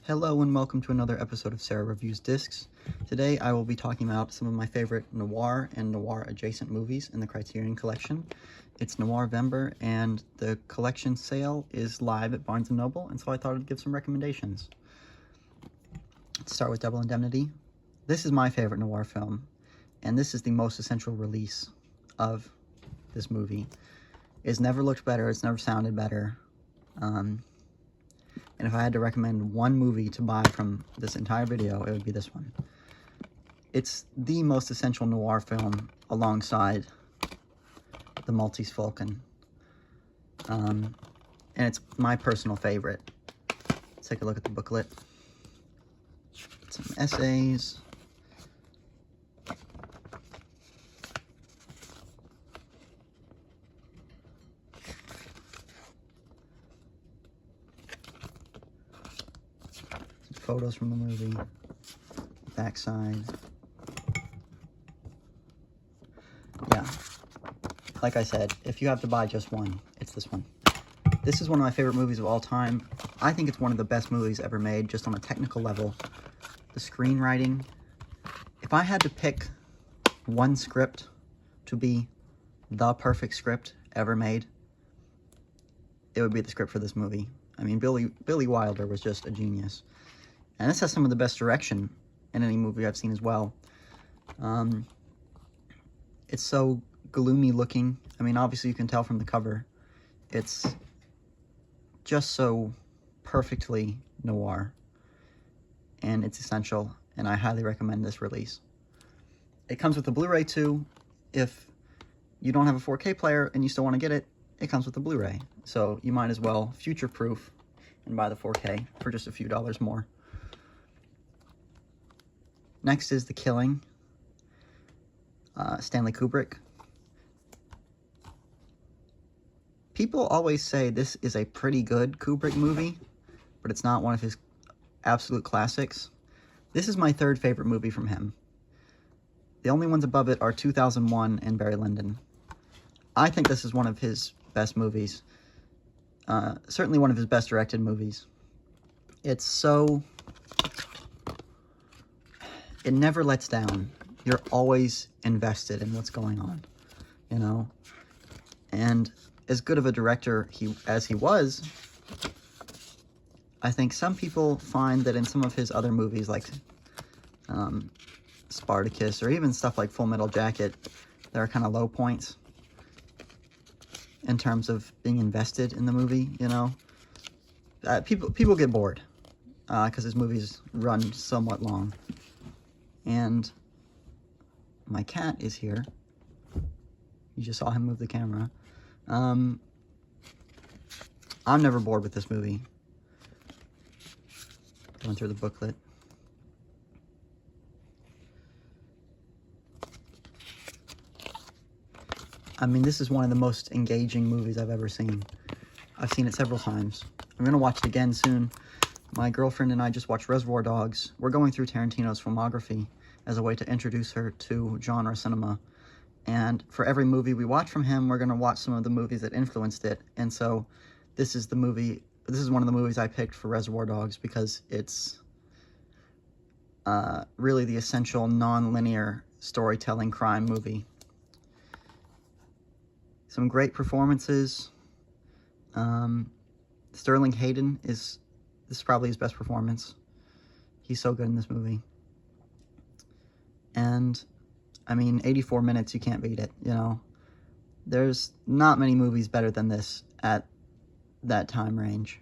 Hello and welcome to another episode of Sera Reviews Discs. Today I will be talking about some of my favorite noir and noir adjacent movies in the Criterion collection. It's Noirvember and the collection sale is live at Barnes & Noble, and so I thought I'd give some recommendations. Let's start with Double Indemnity. This is my favorite noir film, and this is the most essential release of this movie. It's never looked better, it's never sounded better. And if I had to recommend one movie to buy from this entire video, it would be this one. It's the most essential noir film alongside The Maltese Falcon. And it's my personal favorite. Let's take a look at the booklet. Some essays. Photos from the movie, backside. Yeah, like I said, if you have to buy just one, it's this one. This is one of my favorite movies of all time. I think it's one of the best movies ever made, just on a technical level. The screenwriting. If I had to pick one script to be the perfect script ever made, it would be the script for this movie. I mean, Billy Wilder was just a genius. And this has some of the best direction in any movie I've seen as well. It's so gloomy looking. I mean, obviously you can tell from the cover. It's just so perfectly noir. And it's essential, and I highly recommend this release. It comes with a Blu-ray too. If you don't have a 4K player and you still want to get it, it comes with a Blu-ray. So you might as well future-proof and buy the 4K for just a few dollars more. Next is The Killing, Stanley Kubrick. People always say this is a pretty good Kubrick movie, but it's not one of his absolute classics. This is my third favorite movie from him. The only ones above it are 2001 and Barry Lyndon. I think this is one of his best movies. Certainly one of his best directed movies. It's so... It never lets down. You're always invested in what's going on, you know? And as good of a director as he was, I think some people find that in some of his other movies, like Spartacus, or even stuff like Full Metal Jacket, there are kind of low points in terms of being invested in the movie, you know? People get bored because his movies run somewhat long. And my cat is here. You just saw him move the camera. I'm never bored with this movie. Going through the booklet. I mean, this is one of the most engaging movies I've ever seen. I've seen it several times. I'm going to watch it again soon. My girlfriend and I just watched Reservoir Dogs. We're going through Tarantino's filmography as a way to introduce her to genre cinema. And for every movie we watch from him, we're going to watch some of the movies that influenced it. And so this is one of the movies I picked for Reservoir Dogs because it's really the essential non-linear storytelling crime movie. Some great performances. Sterling Hayden this is probably his best performance. He's so good in this movie. And, I mean, 84 minutes, you can't beat it, you know? There's not many movies better than this at that time range.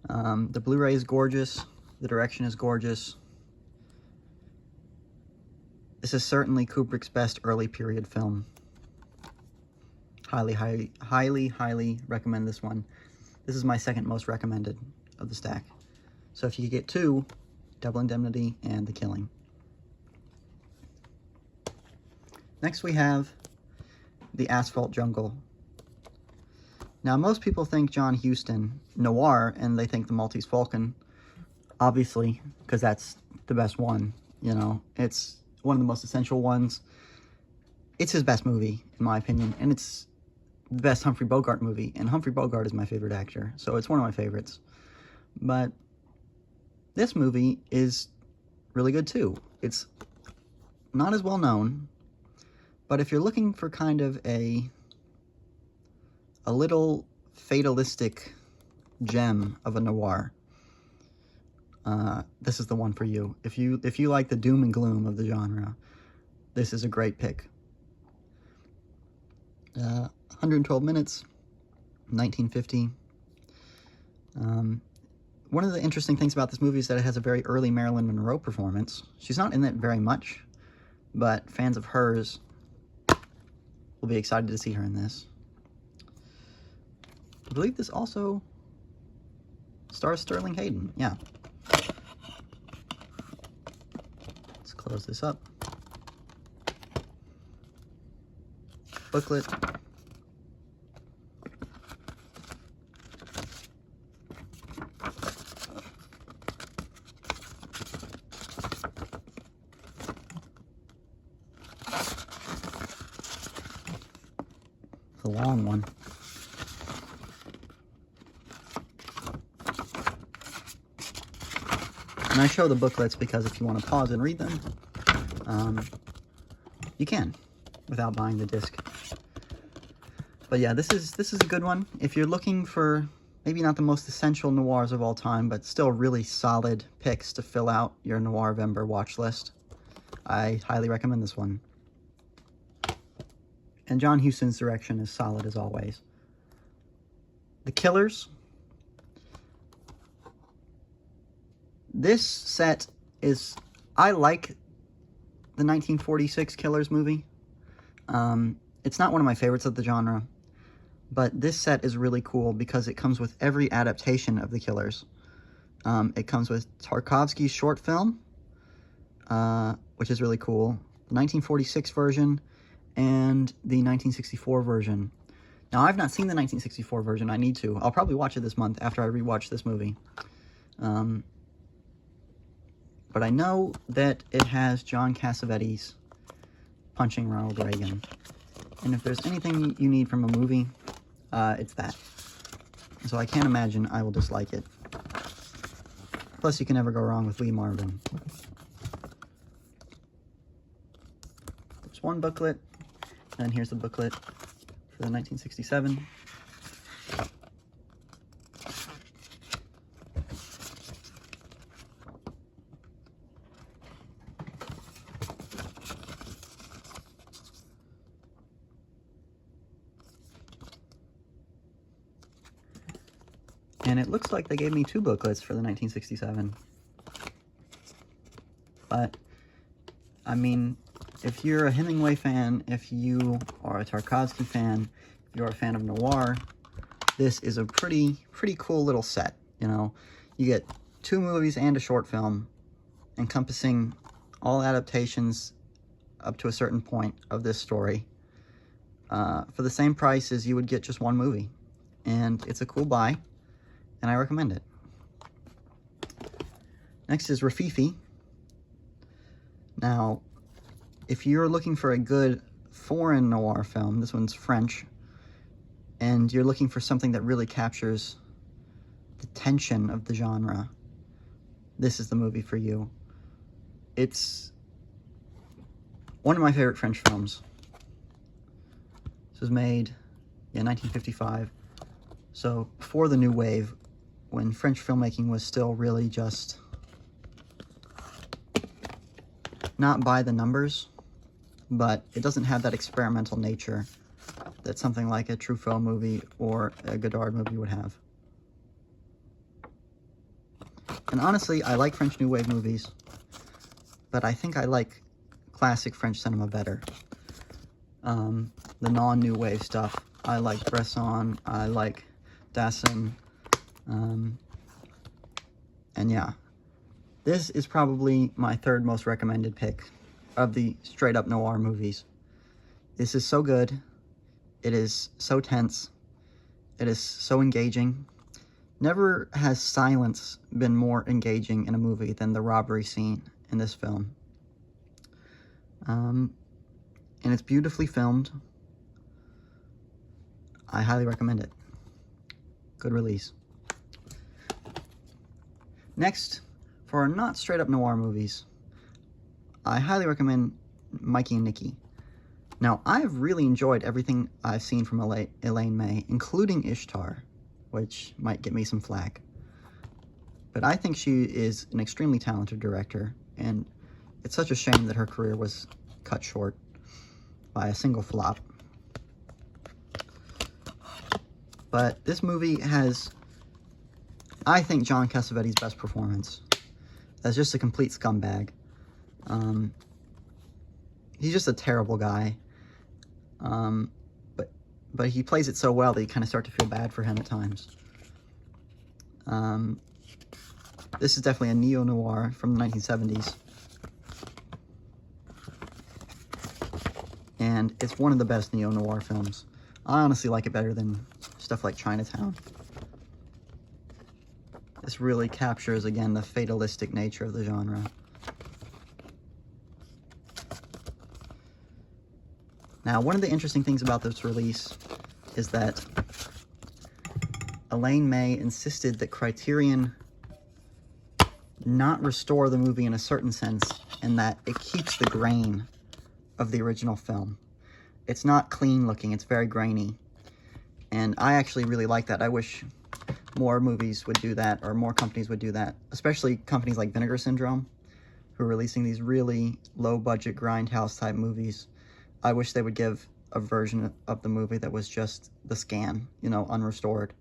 The Blu-ray is gorgeous. The direction is gorgeous. This is certainly Kubrick's best early period film. Highly, highly, highly, highly recommend this one. This is my second most recommended of the stack. So if you could get two, Double Indemnity and The Killing. Next we have The Asphalt Jungle. Now most people think John Huston noir and they think The Maltese Falcon, obviously, because that's the best one, you know. It's one of the most essential ones. It's his best movie, in my opinion, and it's the best Humphrey Bogart movie, and Humphrey Bogart is my favorite actor, so it's one of my favorites. But This movie is really good too. It's not as well known, but if you're looking for kind of a little fatalistic gem of a noir, this is the one for you. If you like the doom and gloom of the genre, this is a great pick. 112 minutes, 1950. One of the interesting things about this movie is that it has a very early Marilyn Monroe performance. She's not in it very much, but fans of hers will be excited to see her in this. I believe this also stars Sterling Hayden. Yeah. Let's close this up. Booklet. It's a long one. And I show the booklets because if you want to pause and read them, you can without buying the disc. But yeah, this is a good one. If you're looking for maybe not the most essential noirs of all time, but still really solid picks to fill out your Noirvember watch list, I highly recommend this one. And John Huston's direction is solid as always. The Killers. This set is... I like the 1946 Killers movie. It's not one of my favorites of the genre, but this set is really cool because it comes with every adaptation of the Killers. It comes with Tarkovsky's short film, which is really cool, the 1946 version, and the 1964 version. Now, I've not seen the 1964 version. I need to. I'll probably watch it this month after I rewatch this movie. But I know that it has John Cassavetes punching Ronald Reagan. And if there's anything you need from a movie, it's that. So I can't imagine I will dislike it. Plus, you can never go wrong with Lee Marvin. There's one booklet, and here's the booklet for the 1967. And it looks like they gave me 2 booklets for the 1967. But, I mean, if you're a Hemingway fan, if you are a Tarkovsky fan, if you're a fan of noir, this is a pretty cool little set, you know? You get 2 movies and a short film encompassing all adaptations up to a certain point of this story for the same price as you would get just one movie. And it's a cool buy. And I recommend it. Next is Rafifi. Now, if you're looking for a good foreign noir film, this one's French, and you're looking for something that really captures the tension of the genre, this is the movie for you. It's one of my favorite French films. This was made in 1955, so before the New Wave, when French filmmaking was still really just not by the numbers, but it doesn't have that experimental nature that something like a Truffaut movie or a Godard movie would have. And honestly, I like French New Wave movies, but I think I like classic French cinema better. The non-New Wave stuff. I like Bresson, I like Dassin, and yeah, this is probably my 3rd most recommended pick of the straight-up noir movies. This is so good. It is so tense. It is so engaging. Never has silence been more engaging in a movie than the robbery scene in this film. And it's beautifully filmed. I highly recommend it. Good release. Next, For our not straight-up noir movies, I highly recommend Mikey and Nicky. Now, I've really enjoyed everything I've seen from Elaine May, including Ishtar, which might get me some flack. But I think she is an extremely talented director, and it's such a shame that her career was cut short by a single flop. But this movie has, I think, John Cassavetes' best performance. That's just a complete scumbag. He's just a terrible guy. But he plays it so well that you kind of start to feel bad for him at times. This is definitely a neo-noir from the 1970s. And it's one of the best neo-noir films. I honestly like it better than stuff like Chinatown. This really captures, again, the fatalistic nature of the genre. Now, one of the interesting things about this release is that Elaine May insisted that Criterion not restore the movie in a certain sense, and that it keeps the grain of the original film. It's not clean looking, it's very grainy. And I actually really like that. I wish more movies would do that, or more companies would do that, especially companies like Vinegar Syndrome, who are releasing these really low-budget grindhouse type movies. I wish they would give a version of the movie that was just the scan, you know, unrestored,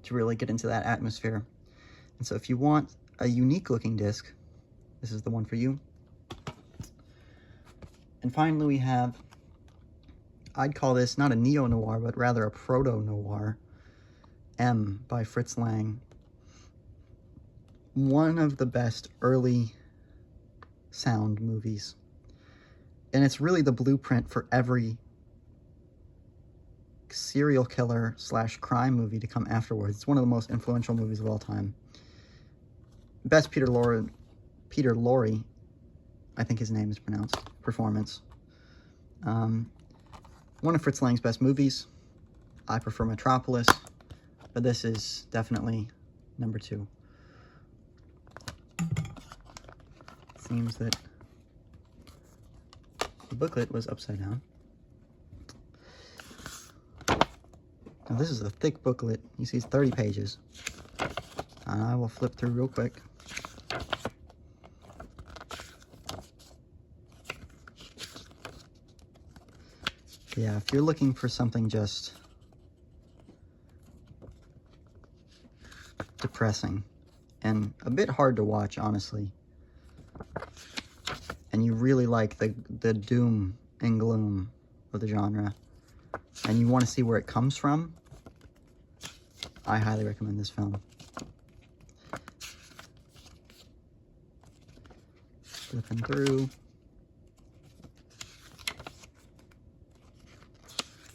to really get into that atmosphere. And so if you want a unique looking disc, this is the one for you. And finally we have, I'd call this not a neo-noir, but rather a proto-noir, M by Fritz Lang. One of the best early sound movies. And it's really the blueprint for every serial killer / crime movie to come afterwards. It's one of the most influential movies of all time. Best Peter Lorre, I think his name is pronounced, performance. One of Fritz Lang's best movies. I prefer Metropolis, but this is definitely number 2. Seems that the booklet was upside down. Now this is a thick booklet. You see it's 30 pages. I will flip through real quick. Yeah, if you're looking for something just depressing and a bit hard to watch, honestly, and you really like the doom and gloom of the genre, and you want to see where it comes from, I highly recommend this film. Flipping through.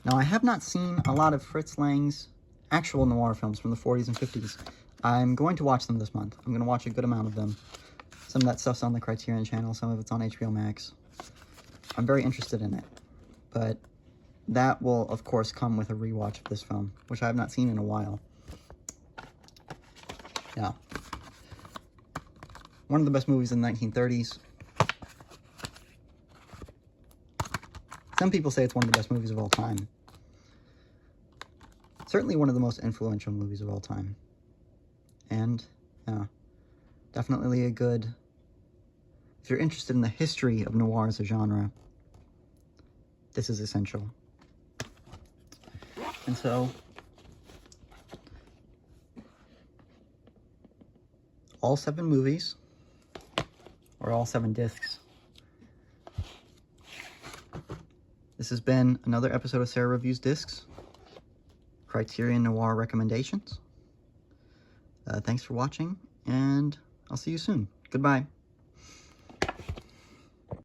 Now, I have not seen a lot of Fritz Lang's actual noir films from the 40s and 50s. I'm going to watch them this month. I'm going to watch a good amount of them. Some of that stuff's on the Criterion channel, some of it's on HBO Max. I'm very interested in it, but that will, of course, come with a rewatch of this film, which I have not seen in a while. Yeah. One of the best movies in the 1930s. Some people say it's one of the best movies of all time. Certainly one of the most influential movies of all time. And, yeah, definitely a good, if you're interested in the history of noir as a genre, this is essential. And so, all 7 movies, or all 7 discs. This has been another episode of Sera Reviews Discs, Criterion Noir Recommendations. Thanks for watching, and I'll see you soon. Goodbye.